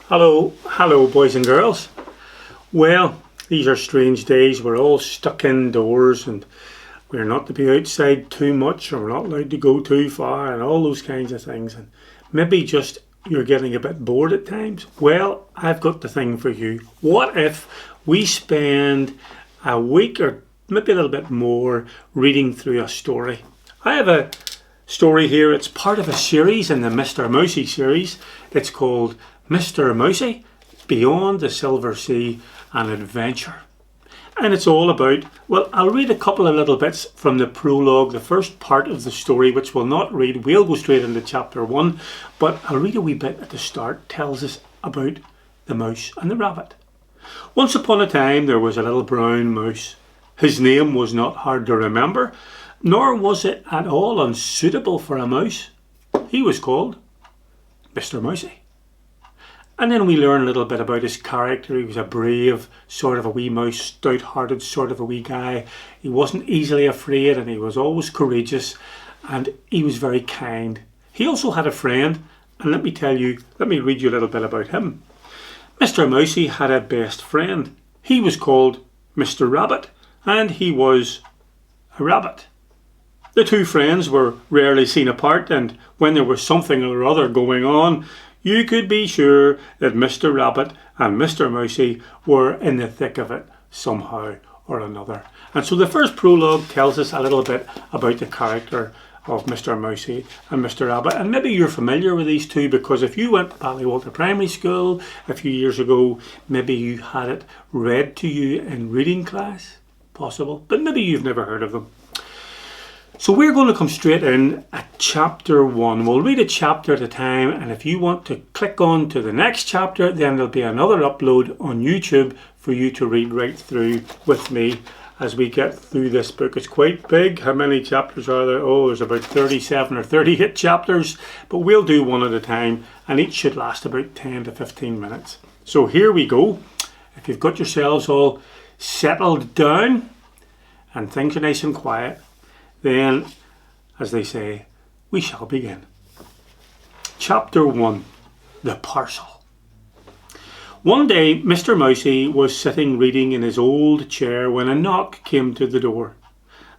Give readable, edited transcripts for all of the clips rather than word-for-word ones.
Hello boys and girls. Well, these are strange days. We're all stuck indoors and we're not to be outside too much, and we're not allowed to go too far, and all those kinds of things. And maybe just you're getting a bit bored at times. Well, I've got the thing for you. What if we spend a week or maybe a little bit more reading through a story? I have a story here. It's part of a series in the Mr Mousey series. It's called Mr Mousey, Beyond the Silver Sea, an Adventure. And it's all about, well, I'll read a couple of little bits from the prologue, the first part of the story, which we'll not read. We'll go straight into chapter 1, but I'll read a wee bit at the start. Tells us about the mouse and the rabbit. Once upon a time there was a little brown mouse. His name was not hard to remember, nor was it at all unsuitable for a mouse. He was called Mr Mousey. And then we learn a little bit about his character. He was a brave, sort of a wee mouse, stout-hearted sort of a wee guy. He wasn't easily afraid, and he was always courageous, and he was very kind. He also had a friend, and let me read you a little bit about him. Mr Mousey had a best friend. He was called Mr Rabbit, and he was a rabbit. The two friends were rarely seen apart, and when there was something or other going on, you could be sure that Mr Rabbit and Mr Mousey were in the thick of it somehow or another. And so the first prologue tells us a little bit about the character of Mr Mousey and Mr Rabbit. And maybe you're familiar with these two, because if you went to Ballywalter Primary School a few years ago, maybe you had it read to you in reading class. Possible. But maybe you've never heard of them. So we're going to come straight in at chapter 1. We'll read a chapter at a time, and if you want to click on to the next chapter, then there'll be another upload on YouTube for you to read right through with me as we get through this book. It's quite big. How many chapters are there? Oh, there's about 37 or 38 chapters, but we'll do one at a time, and each should last about 10 to 15 minutes. So here we go. If you've got yourselves all settled down and things are nice and quiet, then, as they say, we shall begin. Chapter 1. The Parcel. One day Mr Mousey was sitting reading in his old chair when a knock came to the door.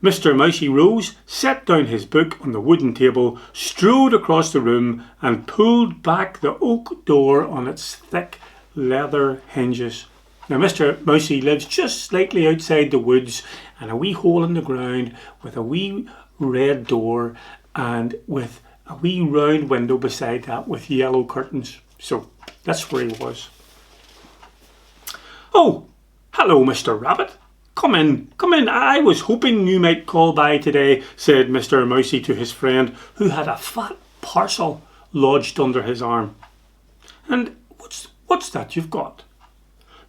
Mr Mousey rose, set down his book on the wooden table, strode across the room and pulled back the oak door on its thick leather hinges. Now Mr Mousey lives just slightly outside the woods, in a wee hole in the ground with a wee red door and with a wee round window beside that with yellow curtains. So that's where he was. "Oh, hello, Mr Rabbit. Come in. I was hoping you might call by today," said Mr Mousey to his friend, who had a fat parcel lodged under his arm. "And what's that you've got?"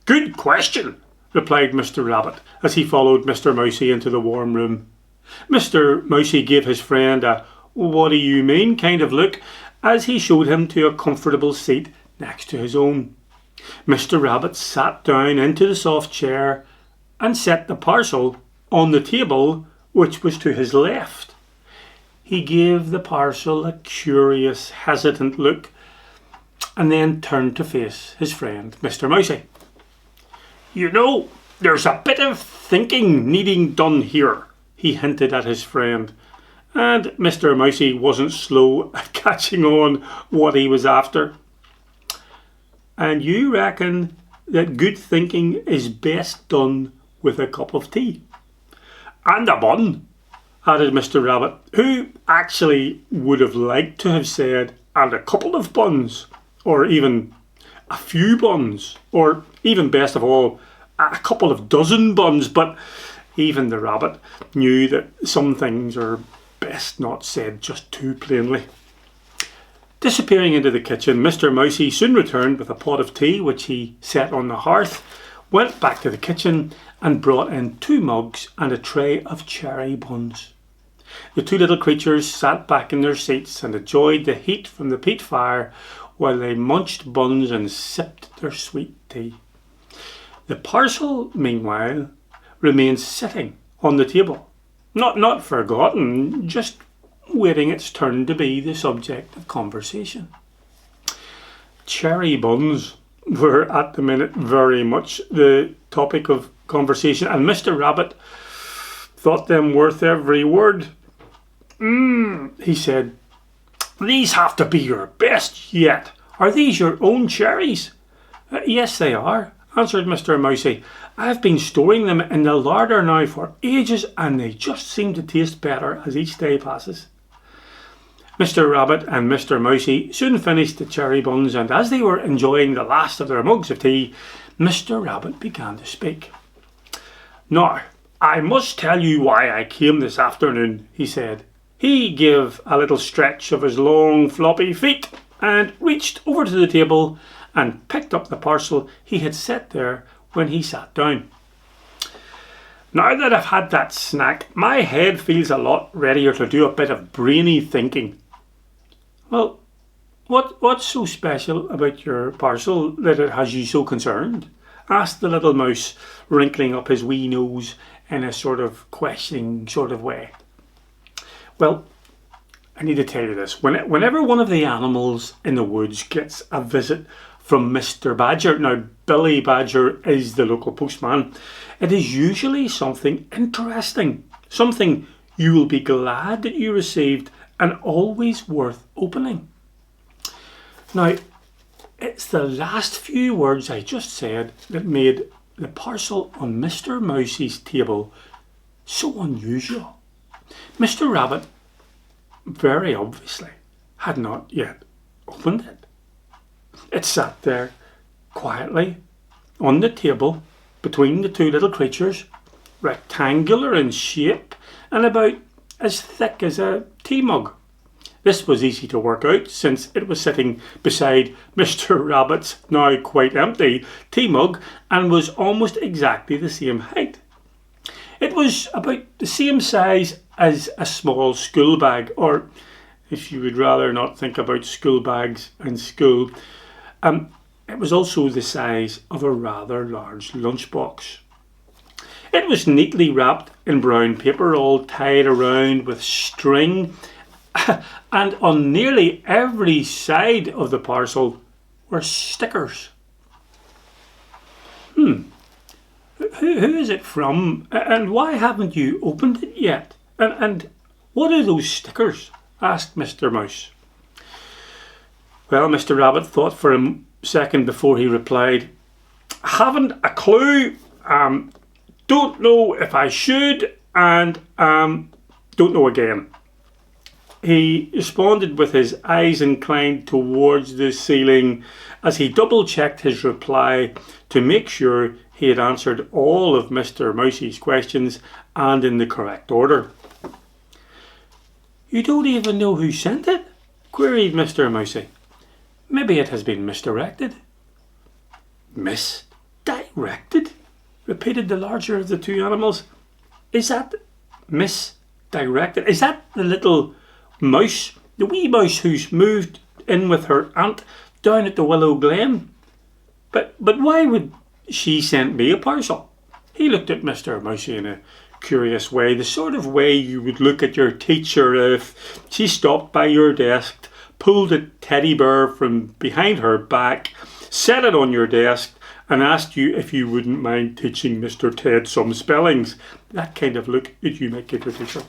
"Good question," replied Mr Rabbit as he followed Mr Mousey into the warm room. Mr Mousey gave his friend a "what do you mean" kind of look as he showed him to a comfortable seat next to his own. Mr Rabbit sat down into the soft chair and set the parcel on the table, which was to his left. He gave the parcel a curious, hesitant look and then turned to face his friend Mr Mousey. "You know, there's a bit of thinking needing done here," he hinted at his friend, and Mr Mousey wasn't slow at catching on what he was after. "And you reckon that good thinking is best done with a cup of tea?" "And a bun," added Mr Rabbit, who actually would have liked to have said "and a couple of buns," or even a few buns, or even best of all, a couple of dozen buns, but even the rabbit knew that some things are best not said just too plainly. Disappearing into the kitchen, Mr Mousey soon returned with a pot of tea, which he set on the hearth, went back to the kitchen and brought in 2 mugs and a tray of cherry buns. The 2 little creatures sat back in their seats and enjoyed the heat from the peat fire while they munched buns and sipped their sweet tea. The parcel, meanwhile, remained sitting on the table, not forgotten, just waiting its turn to be the subject of conversation. "Cherry buns," were at the minute very much the topic of conversation, and Mr Rabbit thought them worth every word. He said, "These have to be your best yet. Are these your own cherries?" "Yes, they are," answered Mr Mousey. "I've been storing them in the larder now for ages, and they just seem to taste better as each day passes." Mr Rabbit and Mr Mousey soon finished the cherry buns, and as they were enjoying the last of their mugs of tea, Mr Rabbit began to speak. "Now, I must tell you why I came this afternoon," he said. He gave a little stretch of his long floppy feet and reached over to the table and picked up the parcel he had set there when he sat down. "Now that I've had that snack, my head feels a lot readier to do a bit of brainy thinking." "Well, what's so special about your parcel that it has you so concerned?" asked the little mouse, wrinkling up his wee nose in a sort of questioning sort of way. "Well, I need to tell you this. Whenever one of the animals in the woods gets a visit from Mr Badger, now Billy Badger is the local postman, it is usually something interesting, something you will be glad that you received and always worth opening." Now, it's the last few words I just said that made the parcel on Mr Mousey's table so unusual. Mr Rabbit, very obviously, had not yet opened it. It sat there quietly on the table between the two little creatures, rectangular in shape and about as thick as a tea mug. This was easy to work out since it was sitting beside Mr Rabbit's now quite empty tea mug and was almost exactly the same height. It was about the same size as a small school bag, or if you would rather not think about school bags in school, it was also the size of a rather large lunchbox. It was neatly wrapped in brown paper, all tied around with string, and on nearly every side of the parcel were stickers. Who is it from, and why haven't you opened it yet? And what are those stickers?" asked Mr Mouse. Well, Mr Rabbit thought for a second before he replied. "Haven't a clue, don't know if I should, and don't know again." He responded with his eyes inclined towards the ceiling as he double-checked his reply to make sure he had answered all of Mr Mousey's questions and in the correct order. "You don't even know who sent it?" queried Mr Mousey. "Maybe it has been misdirected." "Misdirected?" repeated the larger of the two animals. "Is that misdirected? Is that the little mouse, the wee mouse who's moved in with her aunt down at the Willow Glen? But why would she send me a parcel?" He looked at Mr Mousey in a curious way, the sort of way you would look at your teacher if she stopped by your desk, pulled a teddy bear from behind her back, set it on your desk and asked you if you wouldn't mind teaching Mr Ted some spellings. That kind of look that you might give your teacher.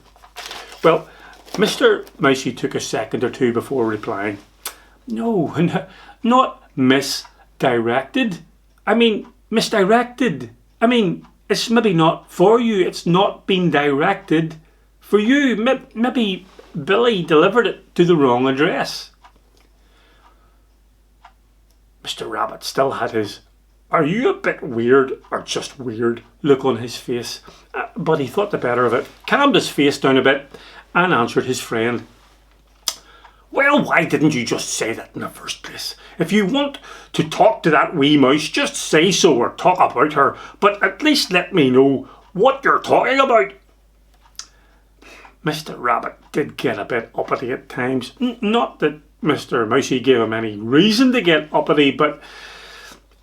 Well, Mr Mousey took a second or two before replying. No, not misdirected. I mean, misdirected. I mean, it's maybe not for you. It's not been directed for you. Maybe Billy delivered it to the wrong address. Mr Rabbit still had his "are you a bit weird or just weird" look on his face, but he thought the better of it, calmed his face down a bit and answered his friend. "Well, why didn't you just say that in the first place? If you want to talk to that wee mouse, just say so or talk about her, but at least let me know what you're talking about." Mr Rabbit did get a bit uppity at times. Not that Mr Mousey gave him any reason to get uppity, but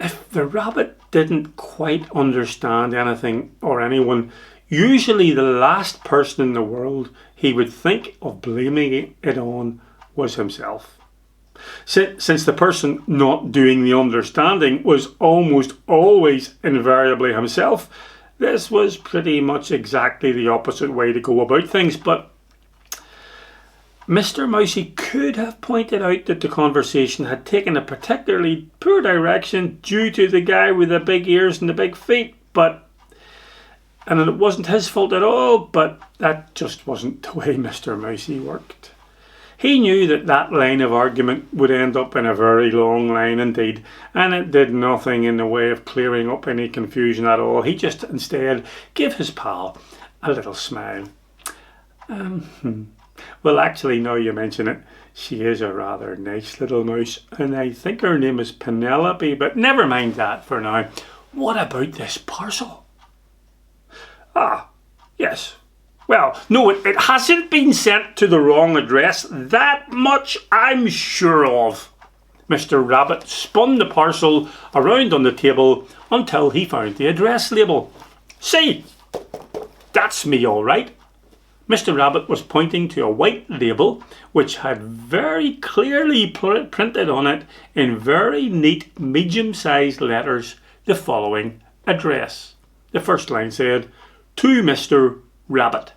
if the rabbit didn't quite understand anything or anyone, usually the last person in the world he would think of blaming it on was himself. Since the person not doing the understanding was almost always invariably himself, this was pretty much exactly the opposite way to go about things. But Mr Mousey could have pointed out that the conversation had taken a particularly poor direction due to the guy with the big ears and the big feet, and it wasn't his fault at all, but that just wasn't the way Mr Mousey worked. He knew that line of argument would end up in a very long line indeed, and it did nothing in the way of clearing up any confusion at all. He just instead gave his pal a little smile. Well, actually, now you mention it, she is a rather nice little mouse, and I think her name is Penelope, but never mind that for now. What about this parcel? Ah, yes. Well, no, it hasn't been sent to the wrong address. That much I'm sure of. Mr Rabbit spun the parcel around on the table until he found the address label. See, that's me all right. Mr Rabbit was pointing to a white label which had very clearly printed on it in very neat medium-sized letters the following address. The first line said, "To Mr Rabbit."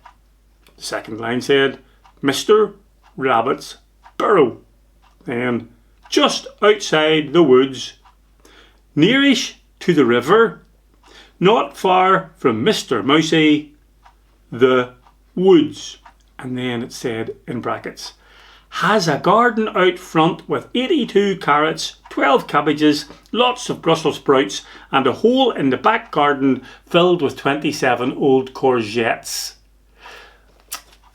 The second line said, "Mr Rabbit's burrow." Then, "Just outside the woods, nearish to the river, not far from Mr Mousey, the woods." And then it said in brackets, "Has a garden out front with 82 carrots, 12 cabbages, lots of Brussels sprouts, and a hole in the back garden filled with 27 old courgettes."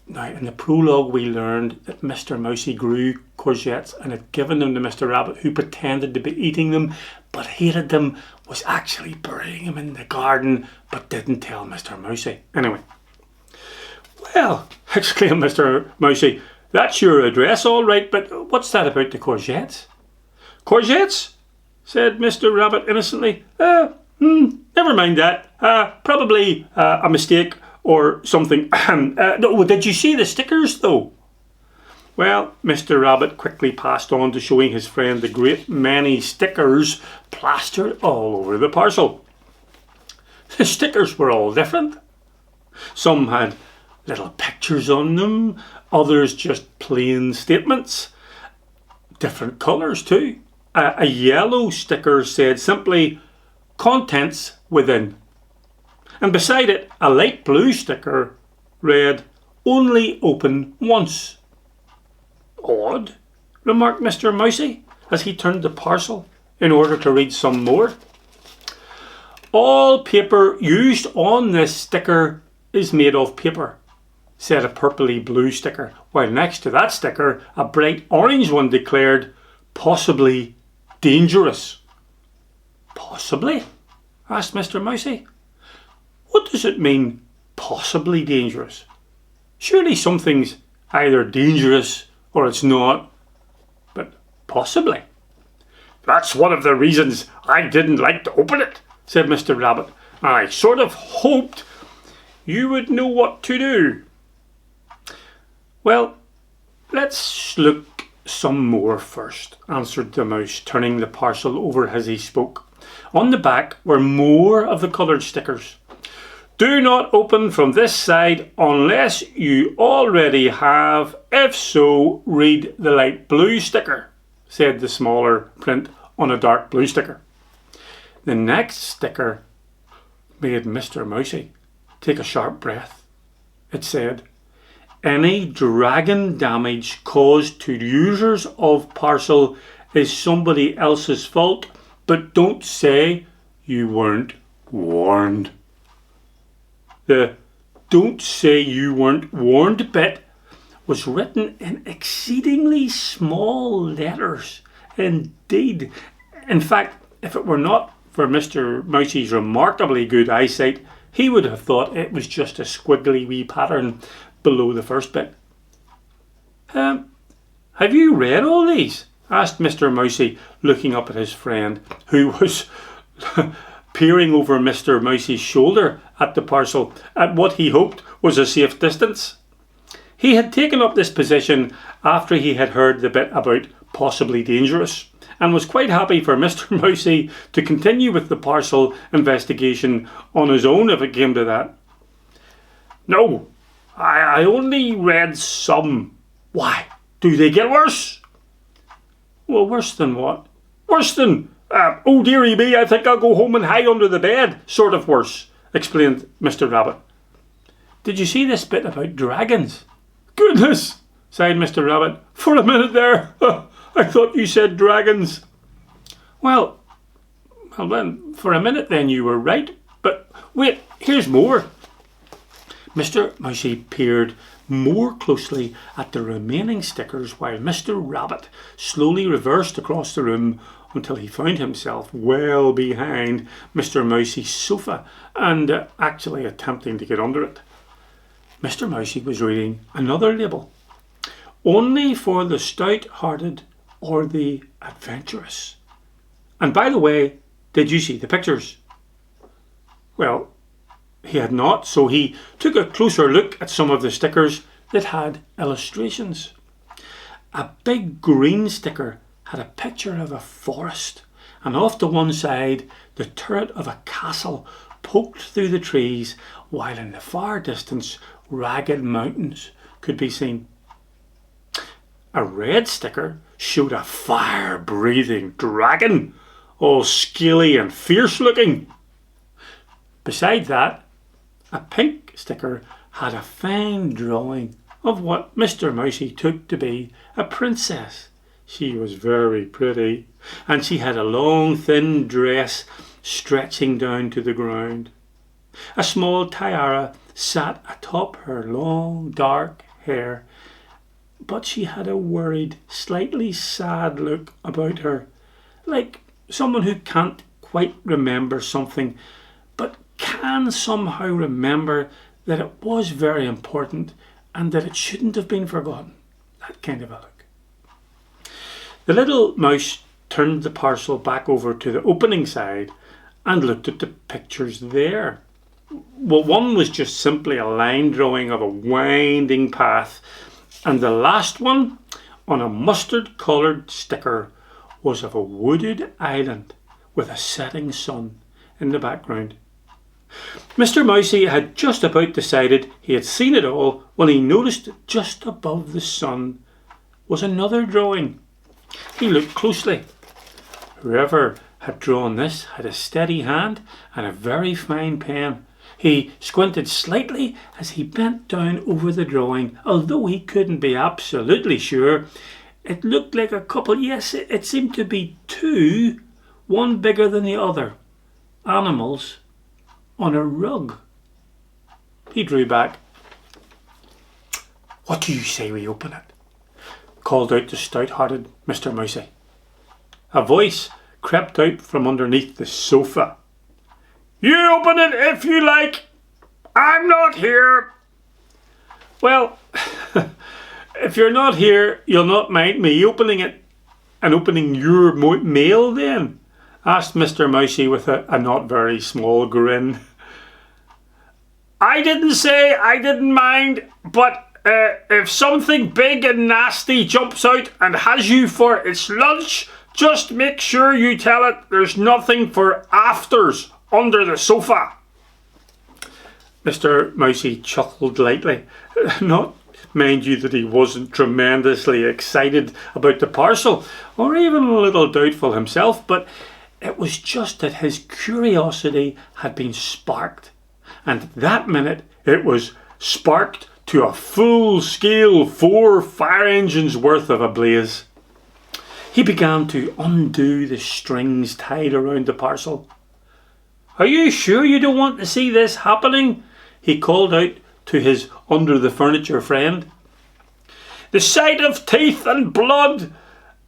Now, in the prologue we learned that Mr Mousey grew courgettes and had given them to Mr Rabbit, who pretended to be eating them but hated them, was actually burying them in the garden but didn't tell Mr Mousey. Anyway. "Well," exclaimed Mr Mousey, "that's your address all right, but what's that about the courgettes?" "Courgettes?" said Mr Rabbit innocently. Never mind that. Probably a mistake or something. No, did you see the stickers though?" Well, Mr Rabbit quickly passed on to showing his friend the great many stickers plastered all over the parcel. The stickers were all different. Some had little pictures on them, others just plain statements. Different colours too. A yellow sticker said simply, "Contents within." And beside it, a light blue sticker read, "Only open once." "Odd," remarked Mr Mousey as he turned the parcel in order to read some more. "All paper used on this sticker is made of paper," said a purpley blue sticker, while next to that sticker a bright orange one declared, "Possibly dangerous." "Possibly?" asked Mr Mousey. "What does it mean, possibly dangerous? Surely something's either dangerous or it's not, but possibly." "That's one of the reasons I didn't like to open it," said Mr Rabbit. "I sort of hoped you would know what to do." "Well, let's look some more first," answered the mouse, turning the parcel over as he spoke. On the back were more of the coloured stickers. "Do not open from this side unless you already have. If so, read the light blue sticker," said the smaller print on a dark blue sticker. The next sticker made Mr Mousey take a sharp breath. It said, "Any dragon damage caused to users of parcel is somebody else's fault, but don't say you weren't warned." The "don't say you weren't warned" bit was written in exceedingly small letters indeed. In fact, if it were not for Mr Mousey's remarkably good eyesight, he would have thought it was just a squiggly wee pattern below the first bit. "Have you read all these?" asked Mr Mousey, looking up at his friend, who was peering over Mr Mousey's shoulder at the parcel at what he hoped was a safe distance. He had taken up this position after he had heard the bit about possibly dangerous, and was quite happy for Mr Mousey to continue with the parcel investigation on his own if it came to that. "No, I only read some." "Why, do they get worse?" "Well, worse than what?" "Worse than, oh dearie me, I think I'll go home and hide under the bed, sort of worse," explained Mr Rabbit. "Did you see this bit about dragons?" "Goodness," sighed Mr Rabbit, "for a minute there, I thought you said dragons." Well then, for a minute then you were right. But wait, here's more." Mr Mousey peered more closely at the remaining stickers while Mr Rabbit slowly reversed across the room until he found himself well behind Mr Mousey's sofa and actually attempting to get under it. Mr Mousey was reading another label. "Only for the stout-hearted or the adventurous." And by the way, did you see the pictures? Well, he had not, so he took a closer look at some of the stickers that had illustrations. A big green sticker had a picture of a forest, and off to one side the turret of a castle poked through the trees, while in the far distance ragged mountains could be seen. A red sticker showed a fire-breathing dragon, all scaly and fierce-looking. Beside that, a pink sticker had a fine drawing of what Mr Mousey took to be a princess. She was very pretty, and she had a long thin dress stretching down to the ground. A small tiara sat atop her long dark hair, but she had a worried, slightly sad look about her, like someone who can't quite remember something, but can somehow remember that it was very important and that it shouldn't have been forgotten. That kind of a look. The little mouse turned the parcel back over to the opening side and looked at the pictures there. Well, one was just simply a line drawing of a winding path, and the last one, on a mustard-coloured sticker, was of a wooded island with a setting sun in the background. Mr Mousey had just about decided he had seen it all when he noticed that just above the sun was another drawing. He looked closely. Whoever had drawn this had a steady hand and a very fine pen. He squinted slightly as he bent down over the drawing, although he couldn't be absolutely sure. It looked like a couple, yes, it seemed to be two, one bigger than the other, animals on a rug. He drew back. "What do you say we open it?" called out the stout-hearted Mr Mousey. A voice crept out from underneath the sofa. "You open it if you like. I'm not here." "Well, if you're not here, you'll not mind me opening it and opening your mail then?" asked Mr Mousey with a not very small grin. "I didn't say I didn't mind, but if something big and nasty jumps out and has you for its lunch, just make sure you tell it there's nothing for afters under the sofa." Mr Mousey chuckled lightly. Not, mind you, that he wasn't tremendously excited about the parcel, or even a little doubtful himself, but it was just that his curiosity had been sparked, and that minute it was sparked to a full-scale 4 fire engines worth of a blaze. He began to undo the strings tied around the parcel. "Are you sure you don't want to see this happening?" he called out to his under-the-furniture friend. "The sight of teeth and blood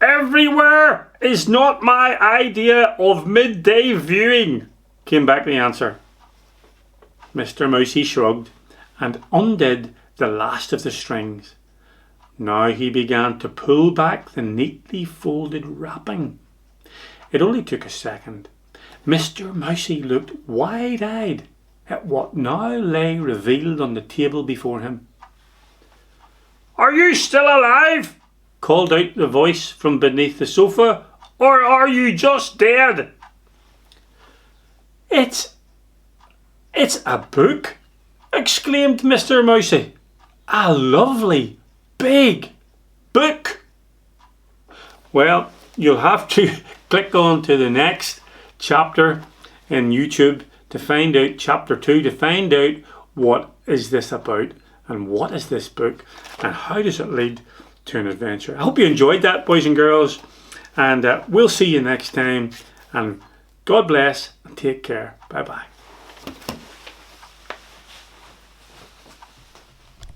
everywhere is not my idea of midday viewing," came back the answer. Mr Mousey shrugged and undid the last of the strings. Now he began to pull back the neatly folded wrapping. It only took a second. Mr Mousey looked wide-eyed at what now lay revealed on the table before him. Are you still alive? Called out the voice from beneath the sofa. Or are you just dead? It's a book, exclaimed Mr Mousey. A lovely, big book. Well, you'll have to click on to the next chapter in YouTube to find out chapter 2, to find out what is this about and what is this book and how does it lead to an adventure. I hope you enjoyed that, boys and girls, and we'll see you next time, and God bless and take care. Bye bye.